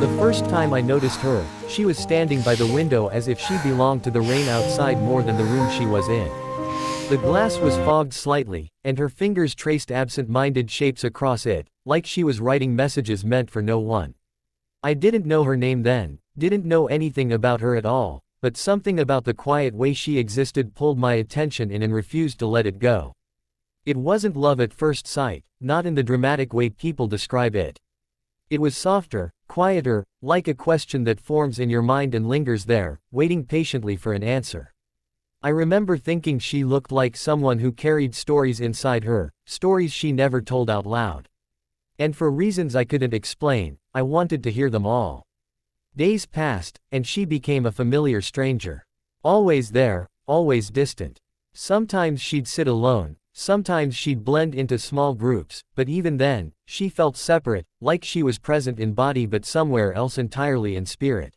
The first time I noticed her, she was standing by the window as if she belonged to the rain outside more than the room she was in. The glass was fogged slightly, and her fingers traced absent-minded shapes across it, like she was writing messages meant for no one. I didn't know her name then, didn't know anything about her at all, but something about the quiet way she existed pulled my attention in and refused to let it go. It wasn't love at first sight, not in the dramatic way people describe it. It was softer, quieter, like a question that forms in your mind and lingers there, waiting patiently for an answer. I remember thinking she looked like someone who carried stories inside her, stories she never told out loud. And for reasons I couldn't explain, I wanted to hear them all. Days passed, and she became a familiar stranger. Always there, always distant. Sometimes she'd sit alone, sometimes she'd blend into small groups, but even then, she felt separate, like she was present in body but somewhere else entirely in spirit.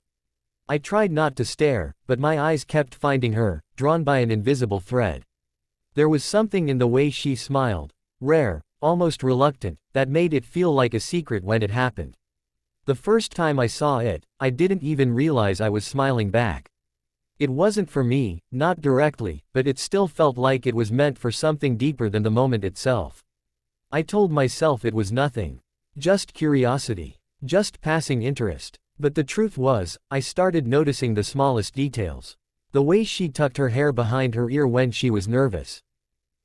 I tried not to stare, but my eyes kept finding her, drawn by an invisible thread. There was something in the way she smiled, rare, almost reluctant, that made it feel like a secret when it happened. The first time I saw it, I didn't even realize I was smiling back. It wasn't for me, not directly, but it still felt like it was meant for something deeper than the moment itself. I told myself it was nothing. Just curiosity. Just passing interest. But the truth was, I started noticing the smallest details. The way she tucked her hair behind her ear when she was nervous.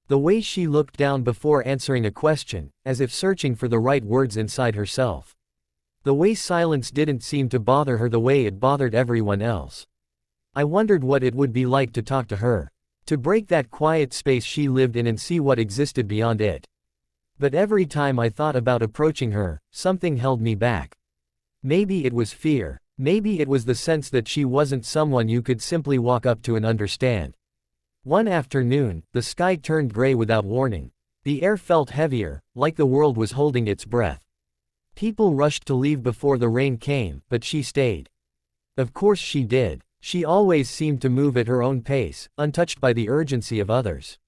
The way she looked down before answering a question, as if searching for the right words inside herself. The way silence didn't seem to bother her the way it bothered everyone else. I wondered what it would be like to talk to her. To break that quiet space she lived in and see what existed beyond it. But every time I thought about approaching her, something held me back. Maybe it was fear. Maybe it was the sense that she wasn't someone you could simply walk up to and understand. One afternoon, the sky turned gray without warning. The air felt heavier, like the world was holding its breath. People rushed to leave before the rain came, but she stayed. Of course she did. She always seemed to move at her own pace, untouched by the urgency of others.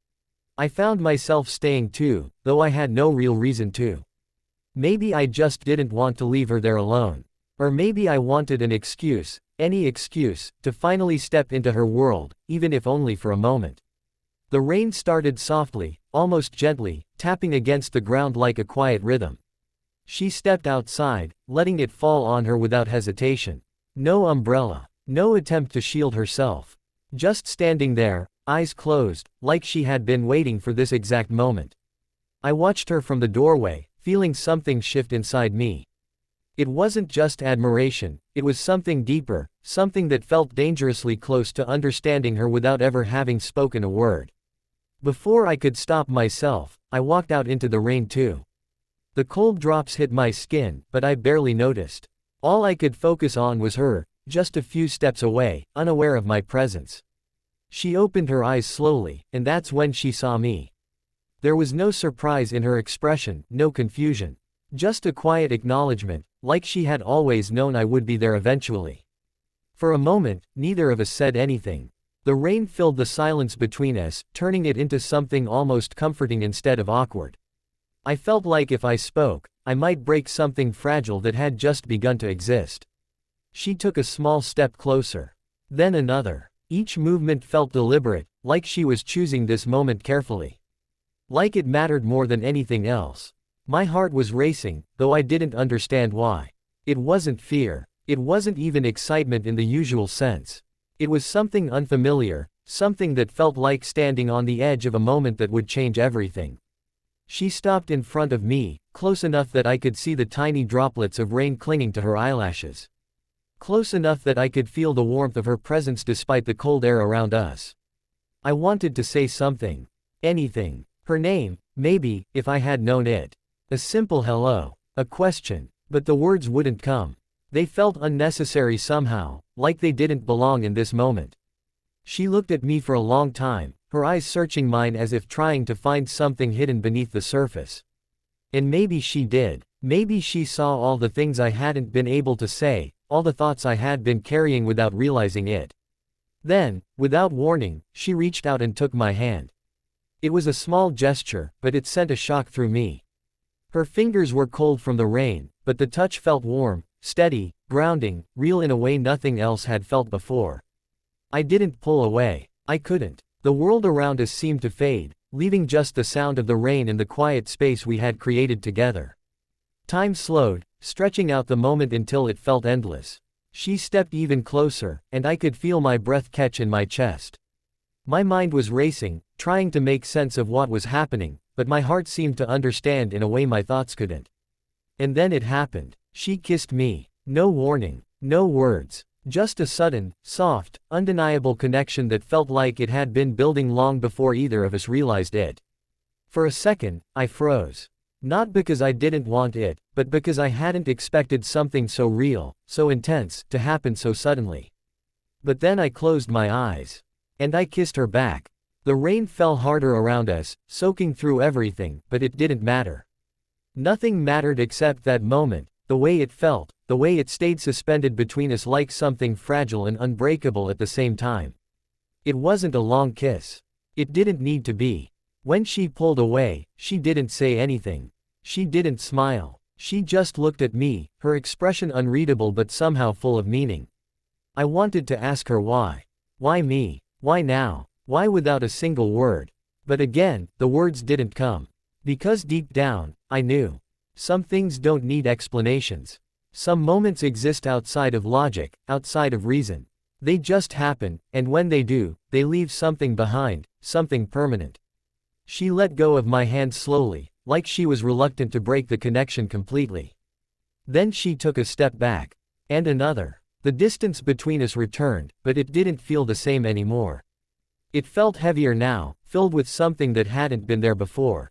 I found myself staying too, though I had no real reason to. Maybe I just didn't want to leave her there alone. Or maybe I wanted an excuse, any excuse, to finally step into her world, even if only for a moment. The rain started softly, almost gently, tapping against the ground like a quiet rhythm. She stepped outside, letting it fall on her without hesitation. No umbrella. No attempt to shield herself. Just standing there, eyes closed, like she had been waiting for this exact moment. I watched her from the doorway, feeling something shift inside me. It wasn't just admiration, it was something deeper, something that felt dangerously close to understanding her without ever having spoken a word. Before I could stop myself, I walked out into the rain too. The cold drops hit my skin, but I barely noticed. All I could focus on was her, just a few steps away, unaware of my presence. She opened her eyes slowly, and that's when she saw me. There was no surprise in her expression, no confusion. Just a quiet acknowledgement, like she had always known I would be there eventually. For a moment, neither of us said anything. The rain filled the silence between us, turning it into something almost comforting instead of awkward. I felt like if I spoke, I might break something fragile that had just begun to exist. She took a small step closer. Then another. Each movement felt deliberate, like she was choosing this moment carefully. Like it mattered more than anything else. My heart was racing, though I didn't understand why. It wasn't fear. It wasn't even excitement in the usual sense. It was something unfamiliar, something that felt like standing on the edge of a moment that would change everything. She stopped in front of me, close enough that I could see the tiny droplets of rain clinging to her eyelashes. Close enough that I could feel the warmth of her presence despite the cold air around us. I wanted to say something. Anything. Her name, maybe, if I had known it. A simple hello. A question. But the words wouldn't come. They felt unnecessary somehow, like they didn't belong in this moment. She looked at me for a long time, her eyes searching mine as if trying to find something hidden beneath the surface. And maybe she did. Maybe she saw all the things I hadn't been able to say, all the thoughts I had been carrying without realizing it. Then, without warning, she reached out and took my hand. It was a small gesture, but it sent a shock through me. Her fingers were cold from the rain, but the touch felt warm, steady, grounding, real in a way nothing else had felt before. I didn't pull away. I couldn't. The world around us seemed to fade, leaving just the sound of the rain and the quiet space we had created together. Time slowed, stretching out the moment until it felt endless. She stepped even closer, and I could feel my breath catch in my chest. My mind was racing, trying to make sense of what was happening, but my heart seemed to understand in a way my thoughts couldn't. And then it happened. She kissed me. No warning, no words, just a sudden, soft, undeniable connection that felt like it had been building long before either of us realized it. For a second, I froze. Not because I didn't want it, but because I hadn't expected something so real, so intense, to happen so suddenly. But then I closed my eyes. And I kissed her back. The rain fell harder around us, soaking through everything, but it didn't matter. Nothing mattered except that moment, the way it felt, the way it stayed suspended between us like something fragile and unbreakable at the same time. It wasn't a long kiss. It didn't need to be. When she pulled away, she didn't say anything. She didn't smile. She just looked at me, her expression unreadable but somehow full of meaning. I wanted to ask her why. Why me? Why now? Why without a single word? But again, the words didn't come. Because deep down, I knew. Some things don't need explanations. Some moments exist outside of logic, outside of reason. They just happen, and when they do, they leave something behind, something permanent. She let go of my hand slowly, like she was reluctant to break the connection completely. Then she took a step back. And another. The distance between us returned, but it didn't feel the same anymore. It felt heavier now, filled with something that hadn't been there before.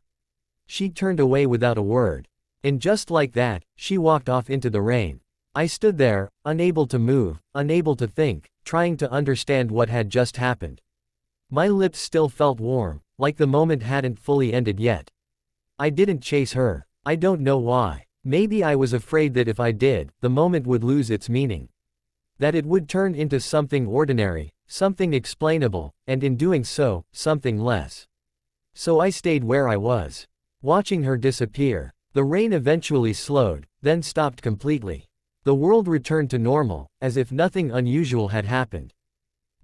She turned away without a word. And just like that, she walked off into the rain. I stood there, unable to move, unable to think, trying to understand what had just happened. My lips still felt warm, like the moment hadn't fully ended yet. I didn't chase her. I don't know why. Maybe I was afraid that if I did, the moment would lose its meaning. That it would turn into something ordinary, something explainable, and in doing so, something less. So I stayed where I was, watching her disappear. The rain eventually slowed, then stopped completely. The world returned to normal, as if nothing unusual had happened.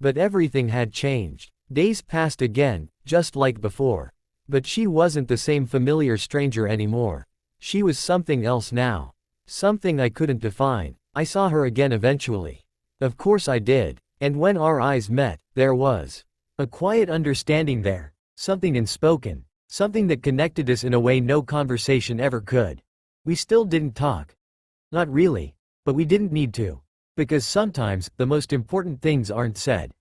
But everything had changed. Days passed again, just like before. But she wasn't the same familiar stranger anymore. She was something else now. Something I couldn't define. I saw her again eventually. Of course I did. And when our eyes met, there was a quiet understanding there. Something unspoken. Something that connected us in a way no conversation ever could. We still didn't talk. Not really. But we didn't need to. Because sometimes, the most important things aren't said.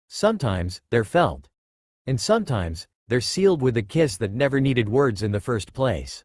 Sometimes, they're felt. And sometimes, they're sealed with a kiss that never needed words in the first place.